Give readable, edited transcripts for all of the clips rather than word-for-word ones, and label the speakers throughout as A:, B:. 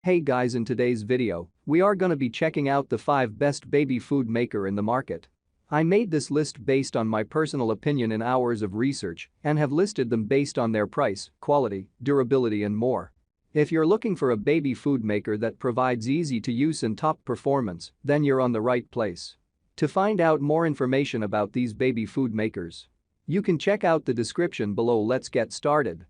A: Hey guys, in today's video, we are gonna be checking out the 5 best baby food maker in the market. I made this list based on my personal opinion and hours of research and have listed them based on their price, quality, durability and more. If you're looking for a baby food maker that provides easy to use and top performance, then you're on the right place. To find out more information about these baby food makers, you can check out the description below. Let's get started.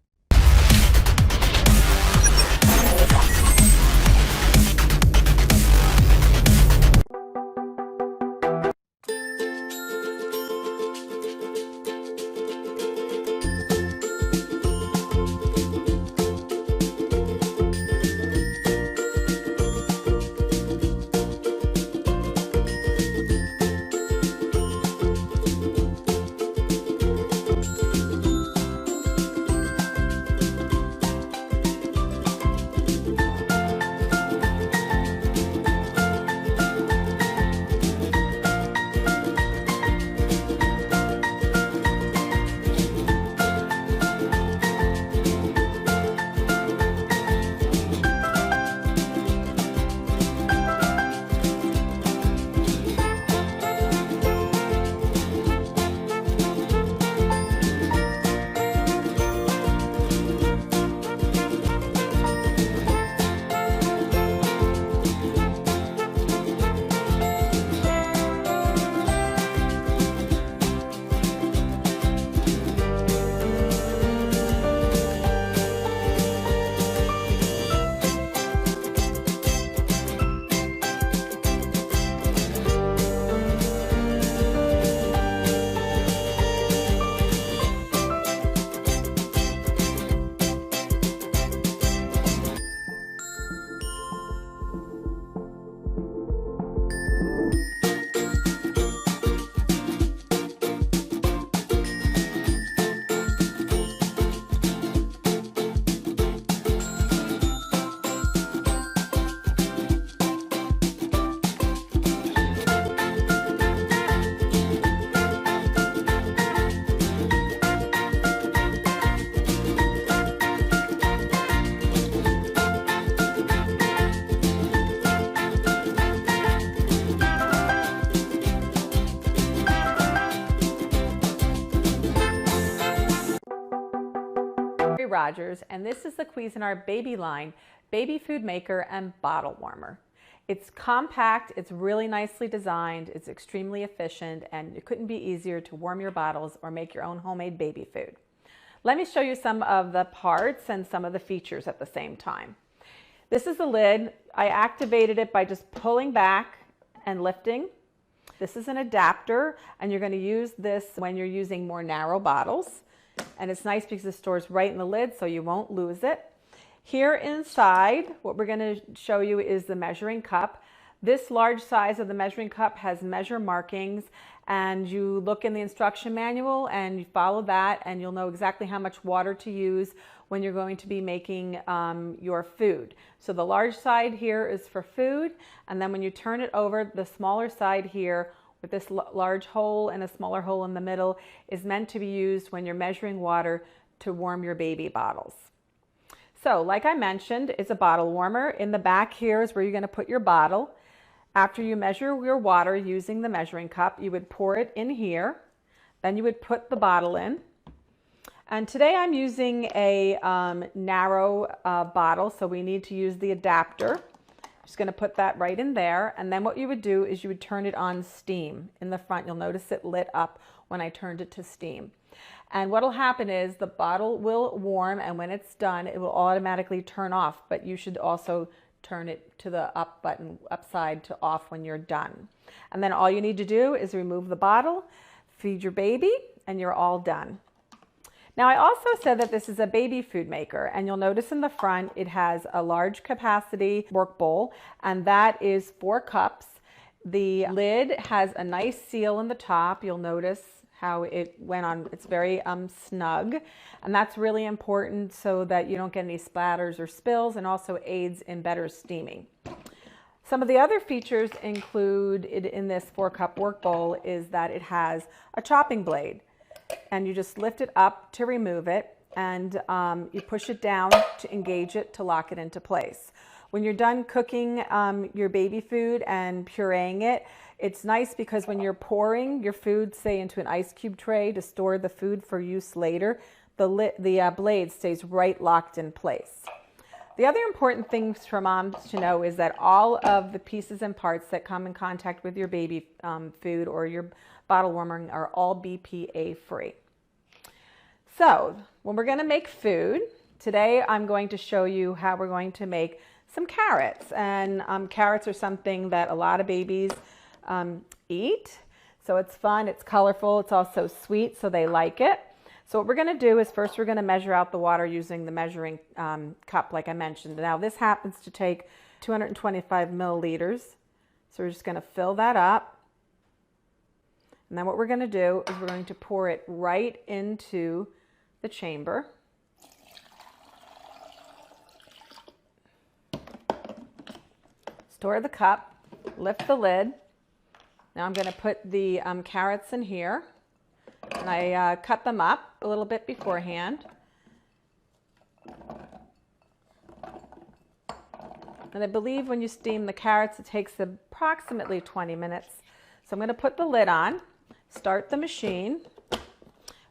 B: Rogers, and this is the Cuisinart Baby line baby food maker and bottle warmer. It's compact, it's really nicely designed, it's extremely efficient, and it couldn't be easier to warm your bottles or make your own homemade baby food. Let me show you some of the parts and some of the features at the same time. This is the lid. I activated it by just pulling back and lifting. This is an adapter, and you're going to use this when you're using more narrow bottles. And it's nice because it stores right in the lid so you won't lose it. Here inside, what we're going to show you is the measuring cup. This large size of the measuring cup has measure markings, and you look in the instruction manual and you follow that, and you'll know exactly how much water to use when you're going to be making your food. So the large side here is for food, and then when you turn it over, the smaller side here with this large hole and a smaller hole in the middle is meant to be used when you're measuring water to warm your baby bottles. So like I mentioned, it's a bottle warmer. In the back here is where you're going to put your bottle. After you measure your water using the measuring cup, you would pour it in here. Then you would put the bottle in. And today I'm using a narrow bottle, so we need to use the adapter. Just going to put that right in there, and then what you would do is you would turn it on steam. In the front, you'll notice it lit up when I turned it to steam. And what will happen is the bottle will warm, and when it's done, it will automatically turn off, but you should also turn it to the up button, upside to off when you're done. And then all you need to do is remove the bottle, feed your baby, and you're all done. Now, I also said that this is a baby food maker, and you'll notice in the front it has a large capacity work bowl, and that is 4 cups. The lid has a nice seal in the top. You'll notice how it went on. It's very snug, and that's really important so that you don't get any splatters or spills, and also aids in better steaming. Some of the other features include in this 4-cup work bowl is that it has a chopping blade, and you just lift it up to remove it, and you push it down to engage it to lock it into place. When you're done cooking your baby food and pureeing it, it's nice because when you're pouring your food, say, into an ice cube tray to store the food for use later, the blade stays right locked in place. The other important things for moms to know is that all of the pieces and parts that come in contact with your baby food or your bottle warmer are all BPA free. So when we're going to make food, today I'm going to show you how we're going to make some carrots. And carrots are something that a lot of babies eat. So it's fun, it's colorful, it's also sweet, so they like it. So what we're going to do is first we're going to measure out the water using the measuring cup like I mentioned. Now this happens to take 225 milliliters. So we're just going to fill that up. And then what we're going to do is we're going to pour it right into the chamber. Store the cup, lift the lid. Now I'm going to put the carrots in here. And I cut them up a little bit beforehand. And I believe when you steam the carrots, it takes approximately 20 minutes. So I'm going to put the lid on, start the machine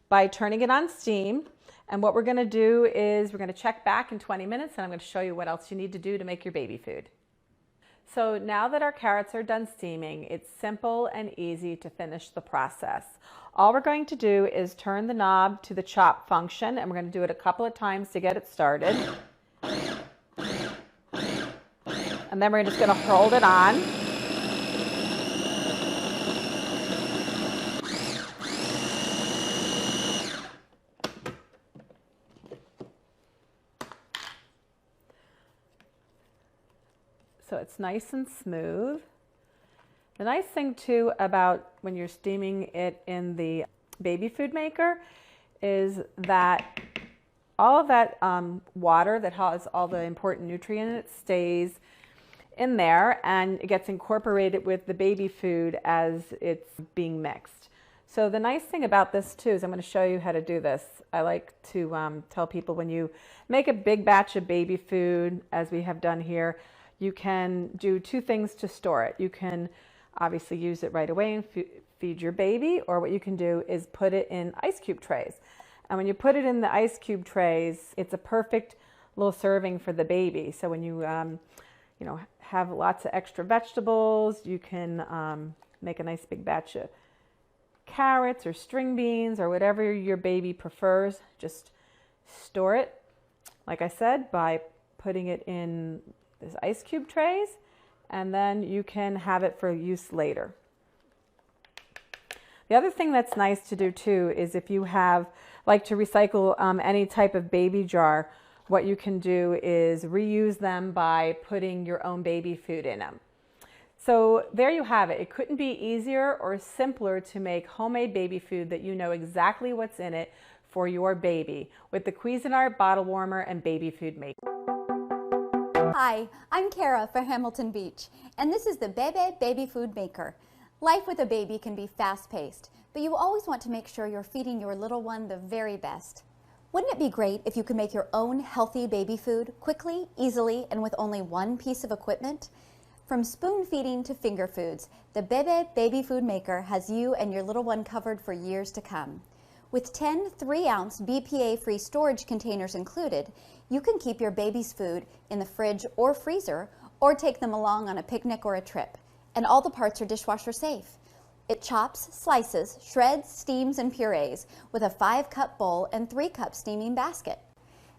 B: by turning it on steam. And what we're going to do is we're going to check back in 20 minutes and I'm going to show you what else you need to do to make your baby food. So now that our carrots are done steaming, it's simple and easy to finish the process. All we're going to do is turn the knob to the chop function, and we're going to do it a couple of times to get it started. And then we're just going to hold it on. So it's nice and smooth. The nice thing too about when you're steaming it in the baby food maker is that all of that water that has all the important nutrients in it stays in there and it gets incorporated with the baby food as it's being mixed. So the nice thing about this too is I'm going to show you how to do this. I like to tell people when you make a big batch of baby food, as we have done here, you can do two things to store it. You can obviously use it right away and feed your baby, or what you can do is put it in ice cube trays. And when you put it in the ice cube trays, it's a perfect little serving for the baby. So when you have lots of extra vegetables, you can make a nice big batch of carrots or string beans or whatever your baby prefers. Just store it, like I said, by putting it in these ice cube trays, and then you can have it for use later. The other thing that's nice to do too is if you like to recycle any type of baby jar, what you can do is reuse them by putting your own baby food in them. So there you have it. It couldn't be easier or simpler to make homemade baby food that you know exactly what's in it for your baby with the Cuisinart bottle warmer and baby food maker.
C: Hi, I'm Kara for Hamilton Beach, and this is the Bebe Baby Food Maker. Life with a baby can be fast-paced, but you always want to make sure you're feeding your little one the very best. Wouldn't it be great if you could make your own healthy baby food quickly, easily, and with only one piece of equipment? From spoon feeding to finger foods, the Bebe Baby Food Maker has you and your little one covered for years to come. With 10 3-ounce BPA-free storage containers included, you can keep your baby's food in the fridge or freezer, or take them along on a picnic or a trip. And all the parts are dishwasher safe. It chops, slices, shreds, steams, and purees with a 5-cup bowl and 3-cup steaming basket.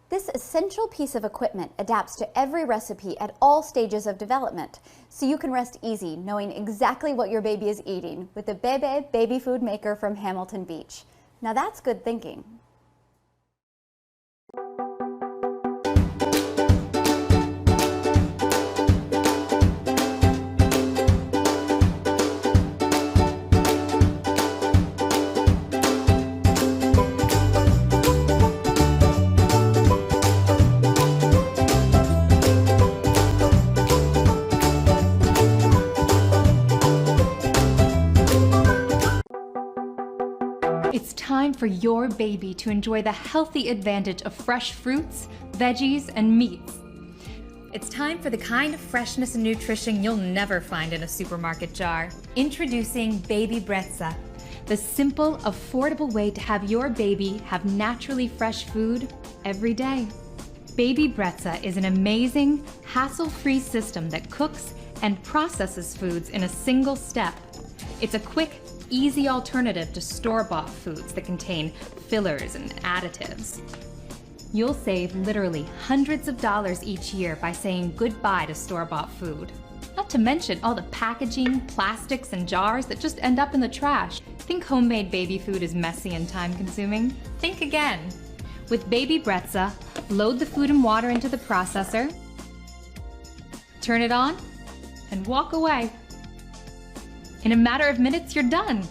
C: This essential piece of equipment adapts to every recipe at all stages of development, so you can rest easy knowing exactly what your baby is eating with the Bebe Baby Food Maker from Hamilton Beach. Now that's good thinking.
D: It's time for your baby to enjoy the healthy advantage of fresh fruits, veggies, and meats. It's time for the kind of freshness and nutrition you'll never find in a supermarket jar. Introducing Baby Brezza, the simple, affordable way to have your baby have naturally fresh food every day. Baby Brezza is an amazing, hassle-free system that cooks and processes foods in a single step. It's a quick, easy alternative to store-bought foods that contain fillers and additives. You'll save literally hundreds of dollars each year by saying goodbye to store-bought food. Not to mention all the packaging, plastics, and jars that just end up in the trash. Think homemade baby food is messy and time-consuming? Think again. With Baby Brezza, load the food and water into the processor, turn it on, and walk away. In a matter of minutes, you're done.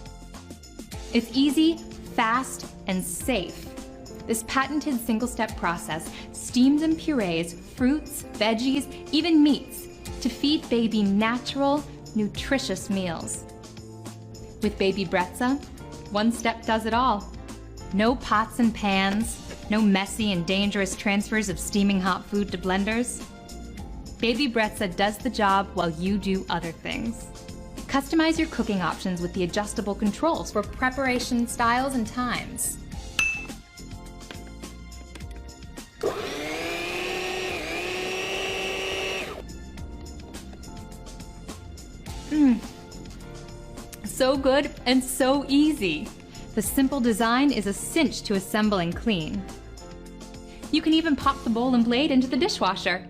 D: It's easy, fast, and safe. This patented single-step process steams and purees fruits, veggies, even meats to feed baby natural, nutritious meals. With Baby Brezza, one step does it all. No pots and pans, no messy and dangerous transfers of steaming hot food to blenders. Baby Brezza does the job while you do other things. Customize your cooking options with the adjustable controls for preparation styles and times. So good and so easy. The simple design is a cinch to assemble and clean. You can even pop the bowl and blade into the dishwasher.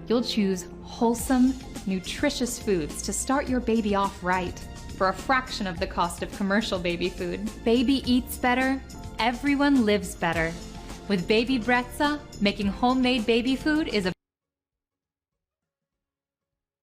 D: You'll choose wholesome, nutritious foods to start your baby off right for a fraction of the cost of commercial baby food. Baby eats better, everyone lives better. With Baby Brezza, making homemade baby food is a